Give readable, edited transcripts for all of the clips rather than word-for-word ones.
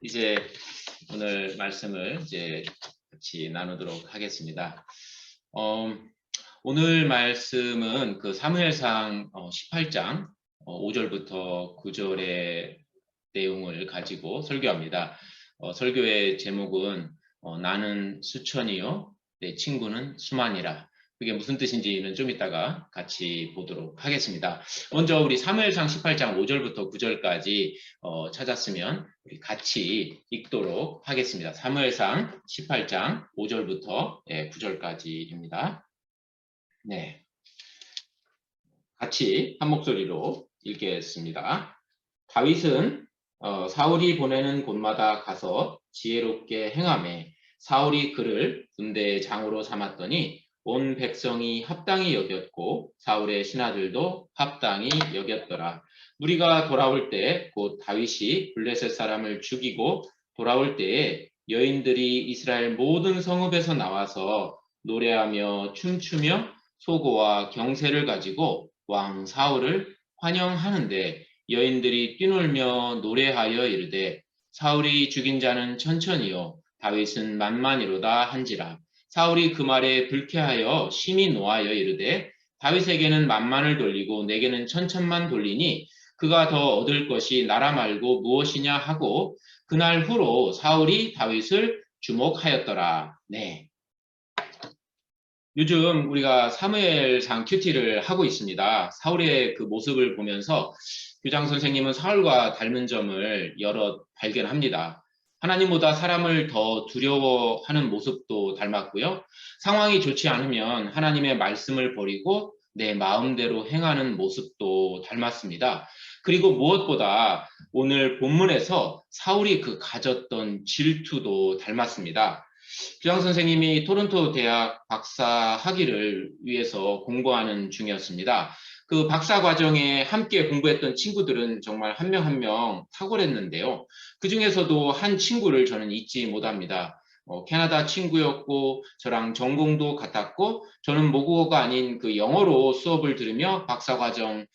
이제 오늘 말씀을 이제 같이 나누도록 하겠습니다. 오늘 말씀은 그 사무엘상 18장 5절부터 9절의 내용을 가지고 설교합니다. 설교의 제목은 나는 수천이요 내 친구는 수만이라. 그게 무슨 뜻인지는 좀 이따가 같이 보도록 하겠습니다. 먼저 우리 사무엘상 18장 5절부터 9절까지 찾았으면 우리 같이 읽도록 하겠습니다. 사무엘상 18장 5절부터 9절까지입니다. 네, 같이 한 목소리로 읽겠습니다. 다윗은 사울이 보내는 곳마다 가서 지혜롭게 행하매 사울이 그를 군대의 장으로 삼았더니 온 백성이 합당히 여겼고 사울의 신하들도 합당히 여겼더라. 무리가 돌아올 때 곧 다윗이 블레셋 사람을 죽이고 돌아올 때에 여인들이 이스라엘 모든 성읍에서 나와서 노래하며 춤추며 소고와 경새를 가지고 왕 사울을 환영하는데 여인들이 뛰놀며 노래하여 이르되 사울이 죽인 자는 천천히요 다윗은 만만이로다 한지라. 사울이 그 말에 불쾌하여 심히 노하여 이르되 다윗에게는 만만을 돌리고 내게는 천천만 돌리니 그가 더 얻을 것이 나라 말고 무엇이냐 하고 그날 후로 사울이 다윗을 주목하였더라. 네. 요즘 우리가 사무엘상 큐티를 하고 있습니다. 사울의 그 모습을 보면서 교장 선생님은 사울과 닮은 점을 여러 발견합니다. 하나님보다 사람을 더 두려워하는 모습도 닮았고요. 상황이 좋지 않으면 하나님의 말씀을 버리고 내 마음대로 행하는 모습도 닮았습니다. 그리고 무엇보다 오늘 본문에서 사울이 그 가졌던 질투도 닮았습니다. 교장 선생님이 토론토 대학 박사 학위를 위해서 공부하는 중이었습니다. 그 박사 과정에 함께 공부했던 친구들은 정말 한 명 한 명 탁월했는데요. 그 중에서도 한 친구를 저는 잊지 못합니다. 캐나다 친구였고 저랑 전공도 같았고 저는 모국어가 아닌 그 영어로 수업을 들으며 박사 과정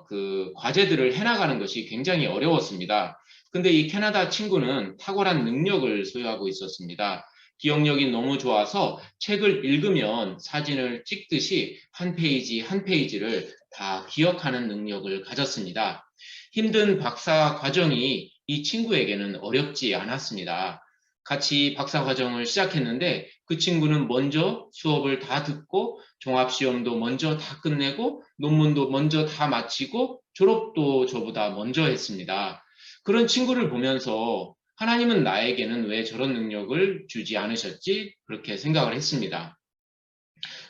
그 과제들을 해나가는 것이 굉장히 어려웠습니다. 근데 이 캐나다 친구는 탁월한 능력을 소유하고 있었습니다. 기억력이 너무 좋아서 책을 읽으면 사진을 찍듯이 한 페이지 한 페이지를 다 기억하는 능력을 가졌습니다. 힘든 박사 과정이 이 친구에게는 어렵지 않았습니다. 같이 박사 과정을 시작했는데 그 친구는 먼저 수업을 다 듣고 종합시험도 먼저 다 끝내고 논문도 먼저 다 마치고 졸업도 저보다 먼저 했습니다. 그런 친구를 보면서 하나님은 나에게는 왜 저런 능력을 주지 않으셨지? 그렇게 생각을 했습니다.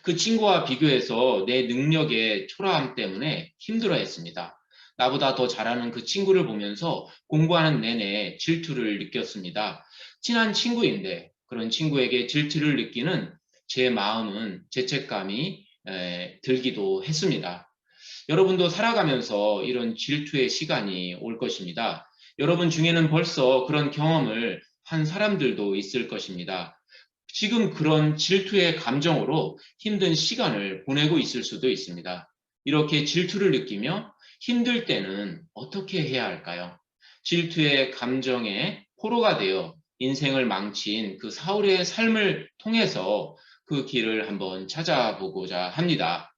그 친구와 비교해서 내 능력의 초라함 때문에 힘들어했습니다. 나보다 더 잘하는 그 친구를 보면서 공부하는 내내 질투를 느꼈습니다. 친한 친구인데 그런 친구에게 질투를 느끼는 제 마음은 죄책감이 들기도 했습니다. 여러분도 살아가면서 이런 질투의 시간이 올 것입니다. 여러분 중에는 벌써 그런 경험을 한 사람들도 있을 것입니다. 지금 그런 질투의 감정으로 힘든 시간을 보내고 있을 수도 있습니다. 이렇게 질투를 느끼며 힘들 때는 어떻게 해야 할까요? 질투의 감정에 포로가 되어 인생을 망친 그 사울의 삶을 통해서 그 길을 한번 찾아보고자 합니다.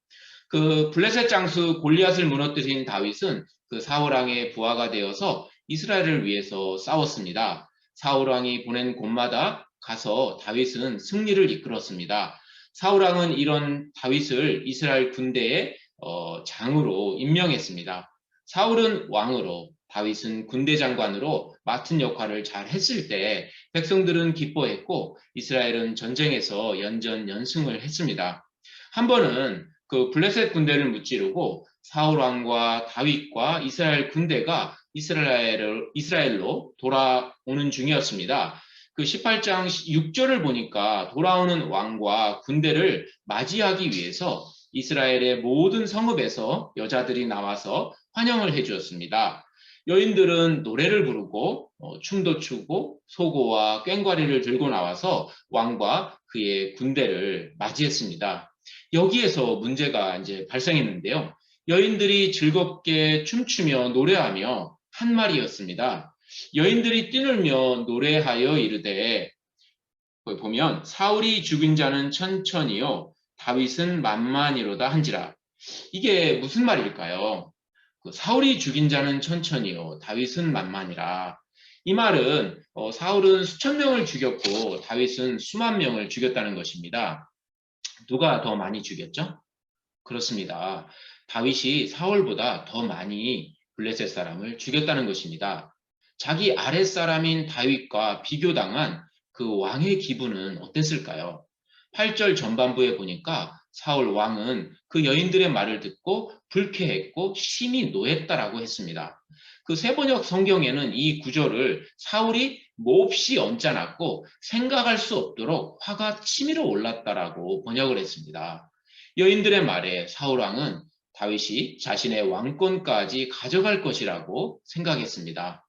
그 블레셋 장수 골리앗을 무너뜨린 다윗은 그 사울 왕의 부하가 되어서 이스라엘을 위해서 싸웠습니다. 사울 왕이 보낸 곳마다 가서 다윗은 승리를 이끌었습니다. 사울 왕은 이런 다윗을 이스라엘 군대의 장으로 임명했습니다. 사울은 왕으로 다윗은 군대 장관으로 맡은 역할을 잘 했을 때 백성들은 기뻐했고 이스라엘은 전쟁에서 연전연승을 했습니다. 한 번은 그 블레셋 군대를 무찌르고 사울 왕과 다윗과 이스라엘 군대가 이스라엘로 돌아오는 중이었습니다. 그 18장 6절을 보니까 돌아오는 왕과 군대를 맞이하기 위해서 이스라엘의 모든 성읍에서 여자들이 나와서 환영을 해주었습니다. 여인들은 노래를 부르고 춤도 추고 소고와 꽹과리를 들고 나와서 왕과 그의 군대를 맞이했습니다. 여기에서 문제가 이제 발생했는데요. 여인들이 즐겁게 춤추며 노래하며 한 말이었습니다. 여인들이 뛰놀며 노래하여 이르되, 거기 보면 사울이 죽인 자는 천천히요 다윗은 만만이로다 한지라. 이게 무슨 말일까요? 사울이 죽인 자는 천천히요 다윗은 만만이라. 이 말은 사울은 수천 명을 죽였고 다윗은 수만 명을 죽였다는 것입니다. 누가 더 많이 죽였죠? 그렇습니다. 다윗이 사울보다 더 많이 블레셋 사람을 죽였다는 것입니다. 자기 아랫사람인 다윗과 비교당한 그 왕의 기분은 어땠을까요? 8절 전반부에 보니까 사울 왕은 그 여인들의 말을 듣고 불쾌했고 심히 노했다라고 했습니다. 그 세번역 성경에는 이 구절을 사울이 몹시 언짢았고 생각할 수 없도록 화가 치밀어 올랐다라고 번역을 했습니다. 여인들의 말에 사울 왕은 다윗이 자신의 왕권까지 가져갈 것이라고 생각했습니다.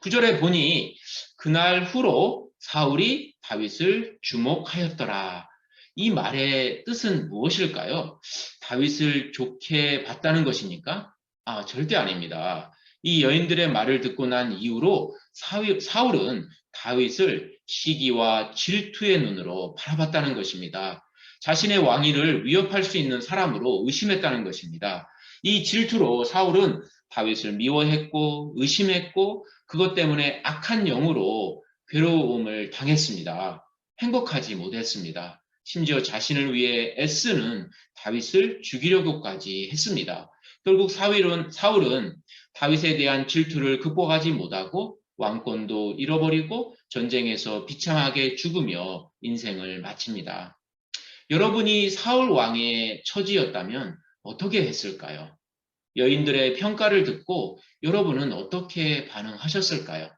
9절에 보니 그날 후로 사울이 다윗을 주목하였더라. 이 말의 뜻은 무엇일까요? 다윗을 좋게 봤다는 것입니까? 절대 아닙니다. 이 여인들의 말을 듣고 난 이후로 사울은 다윗을 시기와 질투의 눈으로 바라봤다는 것입니다. 자신의 왕위를 위협할 수 있는 사람으로 의심했다는 것입니다. 이 질투로 사울은 다윗을 미워했고 의심했고 그것 때문에 악한 영으로 괴로움을 당했습니다. 행복하지 못했습니다. 심지어 자신을 위해 애쓰는 다윗을 죽이려고까지 했습니다. 결국 사울은 다윗에 대한 질투를 극복하지 못하고 왕권도 잃어버리고 전쟁에서 비참하게 죽으며 인생을 마칩니다. 여러분이 사울 왕의 처지였다면 어떻게 했을까요? 여인들의 평가를 듣고 여러분은 어떻게 반응하셨을까요?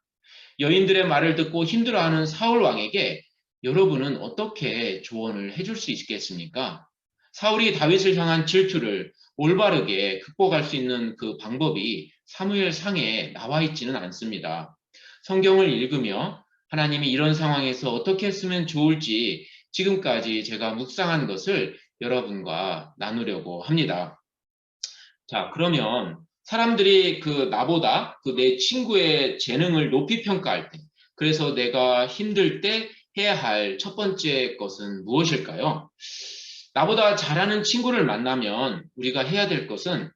여인들의 말을 듣고 힘들어하는 사울 왕에게 여러분은 어떻게 조언을 해줄 수 있겠습니까? 사울이 다윗을 향한 질투를 올바르게 극복할 수 있는 그 방법이 사무엘상에 나와 있지는 않습니다. 성경을 읽으며 하나님이 이런 상황에서 어떻게 했으면 좋을지 지금까지 제가 묵상한 것을 여러분과 나누려고 합니다. 자, 그러면 사람들이 나보다 내 친구의 재능을 높이 평가할 때, 그래서 내가 힘들 때 해야 할 첫 번째 것은 무엇일까요? 나보다 잘하는 친구를 만나면 우리가 해야 될 것은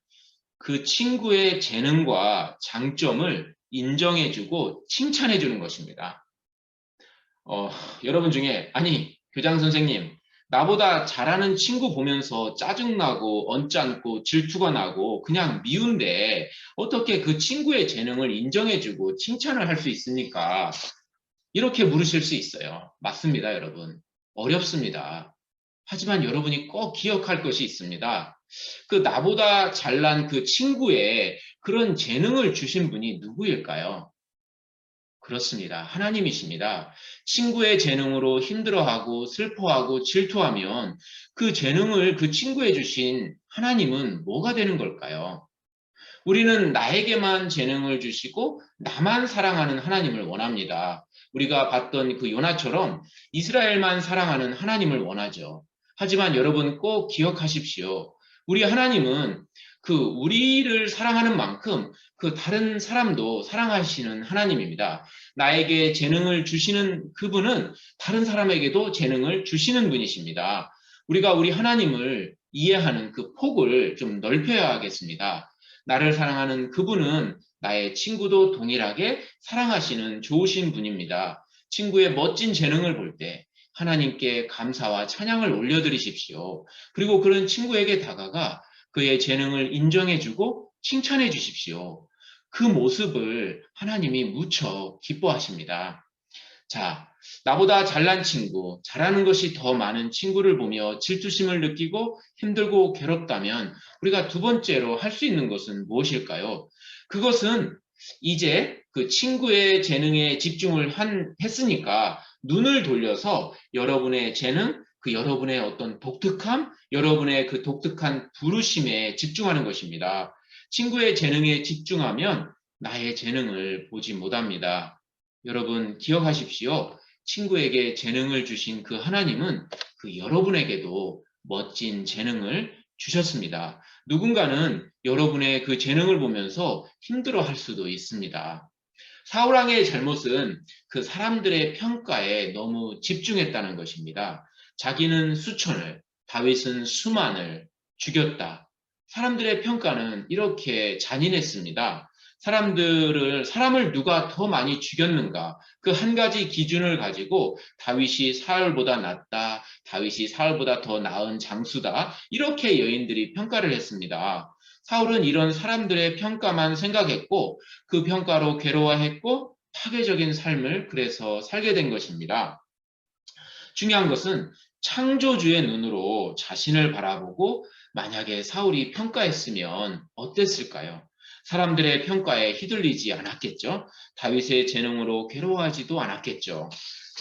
그 친구의 재능과 장점을 인정해주고 칭찬해주는 것입니다. 여러분 중에, 아니, 교장 선생님, 나보다 잘하는 친구 보면서 짜증나고 언짢고 질투가 나고 그냥 미운데 어떻게 그 친구의 재능을 인정해주고 칭찬을 할 수 있습니까? 이렇게 물으실 수 있어요. 맞습니다, 여러분. 어렵습니다. 하지만 여러분이 꼭 기억할 것이 있습니다. 나보다 잘난 그 친구의 그런 재능을 주신 분이 누구일까요? 그렇습니다. 하나님이십니다. 친구의 재능으로 힘들어하고 슬퍼하고 질투하면 그 재능을 그 친구에 주신 하나님은 뭐가 되는 걸까요? 우리는 나에게만 재능을 주시고 나만 사랑하는 하나님을 원합니다. 우리가 봤던 그 요나처럼 이스라엘만 사랑하는 하나님을 원하죠. 하지만 여러분 꼭 기억하십시오. 우리 하나님은 우리를 사랑하는 만큼 다른 사람도 사랑하시는 하나님입니다. 나에게 재능을 주시는 그분은 다른 사람에게도 재능을 주시는 분이십니다. 우리가 우리 하나님을 이해하는 그 폭을 좀 넓혀야겠습니다. 나를 사랑하는 그분은 나의 친구도 동일하게 사랑하시는 좋으신 분입니다. 친구의 멋진 재능을 볼 때 하나님께 감사와 찬양을 올려드리십시오. 그리고 그런 친구에게 다가가 그의 재능을 인정해주고 칭찬해 주십시오. 그 모습을 하나님이 무척 기뻐하십니다. 자, 나보다 잘난 친구, 잘하는 것이 더 많은 친구를 보며 질투심을 느끼고 힘들고 괴롭다면 우리가 두 번째로 할 수 있는 것은 무엇일까요? 그것은 이제 그 친구의 재능에 집중을 했으니까 눈을 돌려서 여러분의 재능, 여러분의 어떤 독특함, 여러분의 그 독특한 부르심에 집중하는 것입니다. 친구의 재능에 집중하면 나의 재능을 보지 못합니다. 여러분 기억하십시오. 친구에게 재능을 주신 그 하나님은 여러분에게도 멋진 재능을 주셨습니다. 누군가는 여러분의 그 재능을 보면서 힘들어할 수도 있습니다. 사울 왕의 잘못은 그 사람들의 평가에 너무 집중했다는 것입니다. 자기는 수천을, 다윗은 수만을 죽였다. 사람들의 평가는 이렇게 잔인했습니다. 사람을 누가 더 많이 죽였는가? 그 한 가지 기준을 가지고 다윗이 사울보다 낫다, 다윗이 사울보다 더 나은 장수다, 이렇게 여인들이 평가를 했습니다. 사울은 이런 사람들의 평가만 생각했고 그 평가로 괴로워했고 파괴적인 삶을 그래서 살게 된 것입니다. 중요한 것은 창조주의 눈으로 자신을 바라보고 만약에 사울이 평가했으면 어땠을까요? 사람들의 평가에 휘둘리지 않았겠죠? 다윗의 재능으로 괴로워하지도 않았겠죠?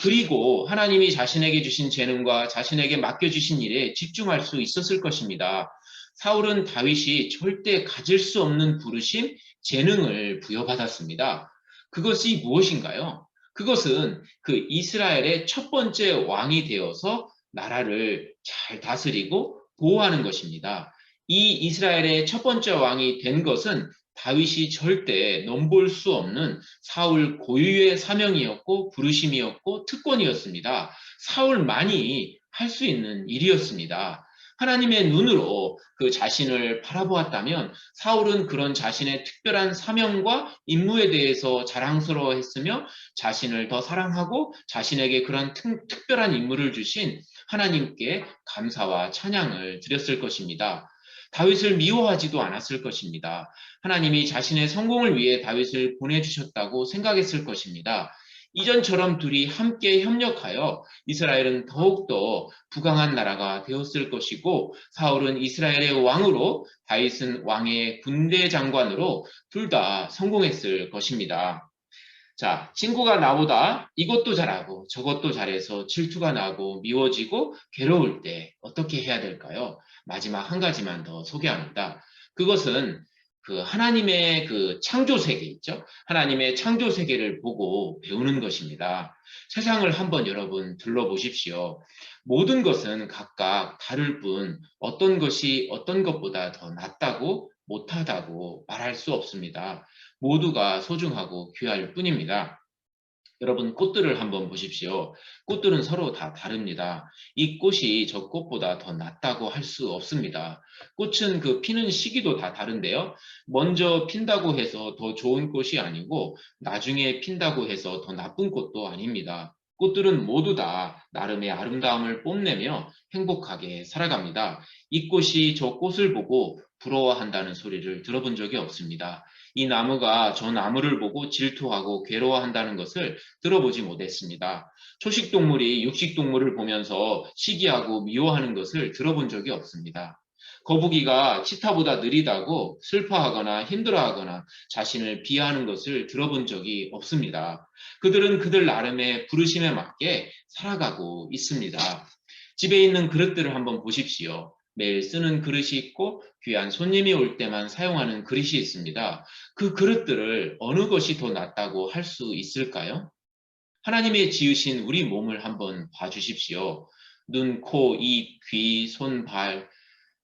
그리고 하나님이 자신에게 주신 재능과 자신에게 맡겨주신 일에 집중할 수 있었을 것입니다. 사울은 다윗이 절대 가질 수 없는 부르심, 재능을 부여받았습니다. 그것이 무엇인가요? 그것은 그 이스라엘의 첫 번째 왕이 되어서 나라를 잘 다스리고 보호하는 것입니다. 이 이스라엘의 첫 번째 왕이 된 것은 다윗이 절대 넘볼 수 없는 사울 고유의 사명이었고 부르심이었고 특권이었습니다. 사울만이 할 수 있는 일이었습니다. 하나님의 눈으로 그 자신을 바라보았다면 사울은 그런 자신의 특별한 사명과 임무에 대해서 자랑스러워했으며 자신을 더 사랑하고 자신에게 그런 특별한 임무를 주신 하나님께 감사와 찬양을 드렸을 것입니다. 다윗을 미워하지도 않았을 것입니다. 하나님이 자신의 성공을 위해 다윗을 보내주셨다고 생각했을 것입니다. 이전처럼 둘이 함께 협력하여 이스라엘은 더욱더 부강한 나라가 되었을 것이고 사울은 이스라엘의 왕으로 다윗은 왕의 군대 장관으로 둘 다 성공했을 것입니다. 자, 친구가 나보다 이것도 잘하고 저것도 잘해서 질투가 나고 미워지고 괴로울 때 어떻게 해야 될까요? 마지막 한 가지만 더 소개합니다. 그것은 그 하나님의 그 창조 세계 있죠? 하나님의 창조 세계를 보고 배우는 것입니다. 세상을 한번 여러분 둘러보십시오. 모든 것은 각각 다를 뿐 어떤 것이 어떤 것보다 더 낫다고 못하다고 말할 수 없습니다. 모두가 소중하고 귀할 뿐입니다. 여러분 꽃들을 한번 보십시오. 꽃들은 서로 다 다릅니다. 이 꽃이 저 꽃보다 더 낫다고 할 수 없습니다. 꽃은 그 피는 시기도 다 다른데요. 먼저 핀다고 해서 더 좋은 꽃이 아니고 나중에 핀다고 해서 더 나쁜 꽃도 아닙니다. 꽃들은 모두 다 나름의 아름다움을 뽐내며 행복하게 살아갑니다. 이 꽃이 저 꽃을 보고 부러워한다는 소리를 들어본 적이 없습니다. 이 나무가 저 나무를 보고 질투하고 괴로워한다는 것을 들어보지 못했습니다. 초식동물이 육식동물을 보면서 시기하고 미워하는 것을 들어본 적이 없습니다. 거북이가 치타보다 느리다고 슬퍼하거나 힘들어하거나 자신을 비하하는 것을 들어본 적이 없습니다. 그들은 그들 나름의 부르심에 맞게 살아가고 있습니다. 집에 있는 그릇들을 한번 보십시오. 매일 쓰는 그릇이 있고 귀한 손님이 올 때만 사용하는 그릇이 있습니다. 그 그릇들을 어느 것이 더 낫다고 할 수 있을까요? 하나님의 지으신 우리 몸을 한번 봐주십시오. 눈, 코, 입, 귀, 손, 발,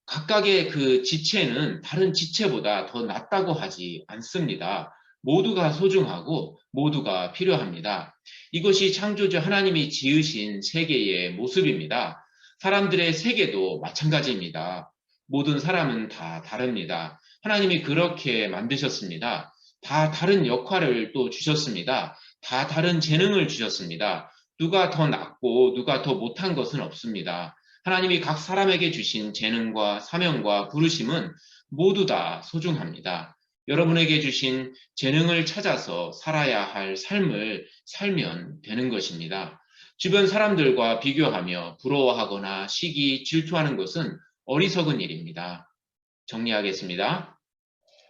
각각의 그 지체는 다른 지체보다 더 낫다고 하지 않습니다. 모두가 소중하고 모두가 필요합니다. 이것이 창조주 하나님이 지으신 세계의 모습입니다. 사람들의 세계도 마찬가지입니다. 모든 사람은 다 다릅니다. 하나님이 그렇게 만드셨습니다. 다 다른 역할을 또 주셨습니다. 다 다른 재능을 주셨습니다. 누가 더 낫고 누가 더 못한 것은 없습니다. 하나님이 각 사람에게 주신 재능과 사명과 부르심은 모두 다 소중합니다. 여러분에게 주신 재능을 찾아서 살아야 할 삶을 살면 되는 것입니다. 주변 사람들과 비교하며 부러워하거나 시기, 질투하는 것은 어리석은 일입니다. 정리하겠습니다.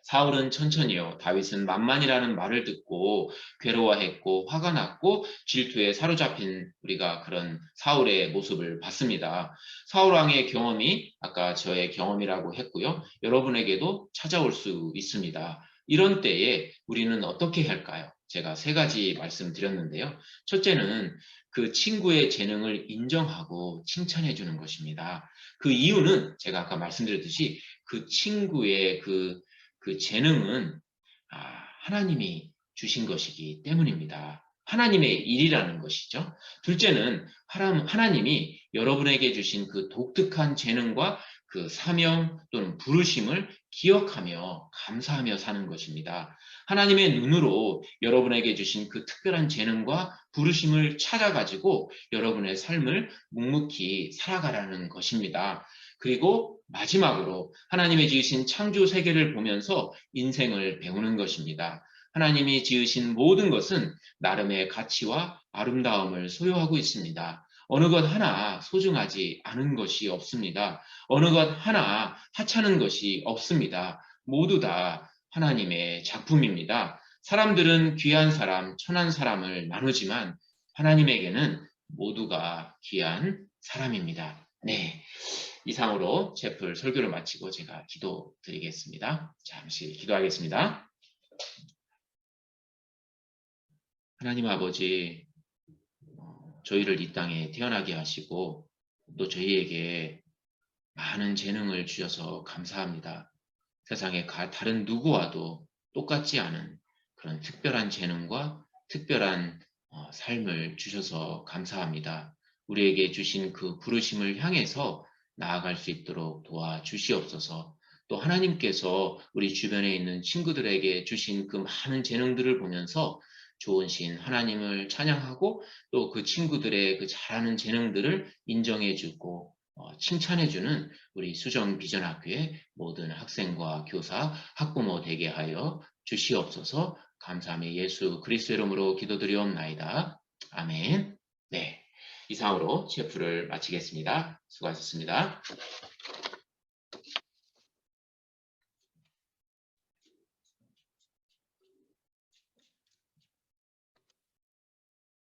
사울은 천천히요. 다윗은 만만이라는 말을 듣고 괴로워했고 화가 났고 질투에 사로잡힌 우리가 그런 사울의 모습을 봤습니다. 사울 왕의 경험이 아까 저의 경험이라고 했고요. 여러분에게도 찾아올 수 있습니다. 이런 때에 우리는 어떻게 할까요? 제가 세 가지 말씀드렸는데요. 첫째는 그 친구의 재능을 인정하고 칭찬해 주는 것입니다. 그 이유는 제가 아까 말씀드렸듯이 그 친구의 그 재능은 하나님이 주신 것이기 때문입니다. 하나님의 일이라는 것이죠. 둘째는 하나님이 여러분에게 주신 그 독특한 재능과 그 사명 또는 부르심을 기억하며 감사하며 사는 것입니다. 하나님의 눈으로 여러분에게 주신 그 특별한 재능과 부르심을 찾아가지고 여러분의 삶을 묵묵히 살아가라는 것입니다. 그리고 마지막으로 하나님의 지으신 창조 세계를 보면서 인생을 배우는 것입니다. 하나님이 지으신 모든 것은 나름의 가치와 아름다움을 소유하고 있습니다. 어느 것 하나 소중하지 않은 것이 없습니다. 어느 것 하나 하찮은 것이 없습니다. 모두 다 하나님의 작품입니다. 사람들은 귀한 사람, 천한 사람을 나누지만 하나님에게는 모두가 귀한 사람입니다. 네. 이상으로 제풀 설교를 마치고 제가 기도 드리겠습니다. 잠시 기도하겠습니다. 하나님 아버지, 저희를 이 땅에 태어나게 하시고 또 저희에게 많은 재능을 주셔서 감사합니다. 세상에 다른 누구와도 똑같지 않은 그런 특별한 재능과 특별한 삶을 주셔서 감사합니다. 우리에게 주신 그 부르심을 향해서 나아갈 수 있도록 도와주시옵소서. 또 하나님께서 우리 주변에 있는 친구들에게 주신 그 많은 재능들을 보면서 좋은 신 하나님을 찬양하고 또 그 친구들의 그 잘하는 재능들을 인정해주고 칭찬해주는 우리 수정 비전학교의 모든 학생과 교사, 학부모 되게 하여 주시옵소서. 감사함의 예수 그리스도 이름으로 기도드리옵나이다. 아멘. 네, 이상으로 제풀을 마치겠습니다. 수고하셨습니다.